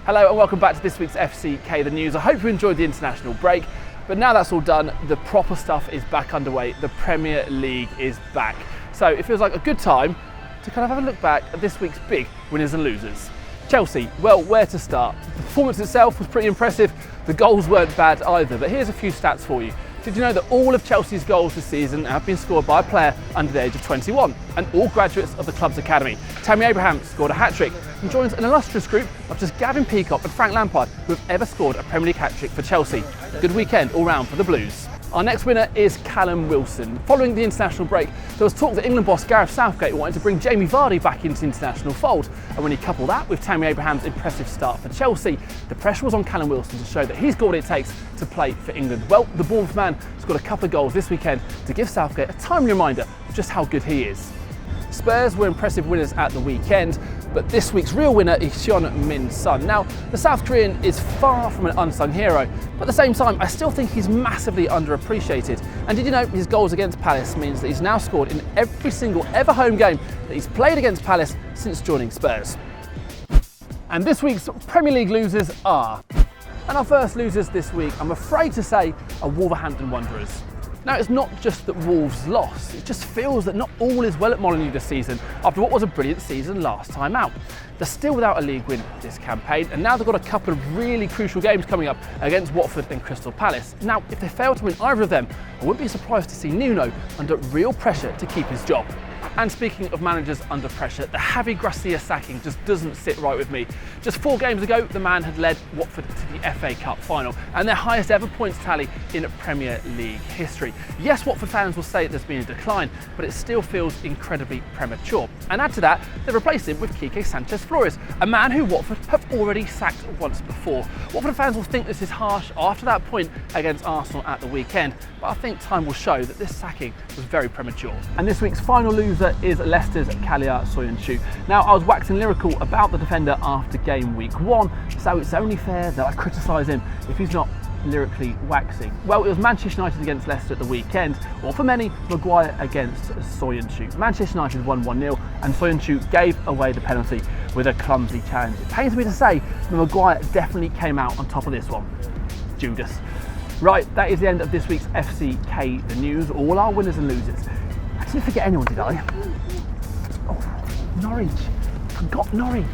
Hello and welcome back to this week's FCK The News. I hope you enjoyed the international break, but now that's all done, the proper stuff is back underway. The Premier League is back. So it feels like a good time to kind of have a look back at this week's big winners and losers. Chelsea, well, where to start? The performance itself was pretty impressive. The goals weren't bad either, but here's a few stats for you. Did you know that all of Chelsea's goals this season have been scored by a player under the age of 21 and all graduates of the club's academy? Tammy Abraham scored a hat-trick and joins an illustrious group of just Gavin Peacock and Frank Lampard who have ever scored a Premier League hat-trick for Chelsea. Good weekend all round for the Blues. Our next winner is Callum Wilson. Following the international break, there was talk that England boss Gareth Southgate wanted to bring Jamie Vardy back into the international fold. And when he coupled that with Tammy Abraham's impressive start for Chelsea, the pressure was on Callum Wilson to show that he's got what it takes to play for England. Well, the Bournemouth man scored a couple of goals this weekend to give Southgate a timely reminder of just how good he is. Spurs were impressive winners at the weekend, but this week's real winner is HeungMin's son. Now, the South Korean is far from an unsung hero, but at the same time, I still think he's massively underappreciated. And did you know his goals against Palace means that he's now scored in every single ever home game that he's played against Palace since joining Spurs. And this week's Premier League losers are, and our first losers this week, I'm afraid to say, are Wolverhampton Wanderers. Now, it's not just that Wolves lost, it just feels that not all is well at Molineux this season after what was a brilliant season last time out. They're still without a league win this campaign, and now they've got a couple of really crucial games coming up against Watford and Crystal Palace. Now, if they fail to win either of them, I wouldn't be surprised to see Nuno under real pressure to keep his job. And speaking of managers under pressure, the Javi Gracia sacking just doesn't sit right with me. Just 4 games ago, the man had led Watford to the FA Cup final and their highest ever points tally in Premier League history. Yes, Watford fans will say there's been a decline, but it still feels incredibly premature. And add to that, they've replaced him with Quique Sanchez-Flores, a man who Watford have already sacked once before. Watford fans will think this is harsh after that point against Arsenal at the weekend, but I think time will show that this sacking was very premature. And this week's final loser is Leicester's Kalia Soyuncu. Now, I was waxing lyrical about the defender after game week 1, so it's only fair that I criticise him if he's not lyrically waxing. Well, it was Manchester United against Leicester at the weekend, or for many, Maguire against Soyuncu. Manchester United won 1-0 and Soyuncu gave away the penalty with a clumsy challenge. It pains me to say that Maguire definitely came out on top of this one. Judas. Right, that is the end of this week's FCK The News, all our winners and losers. I didn't forget anyone, did I? Oh, Norwich. Forgot Norwich.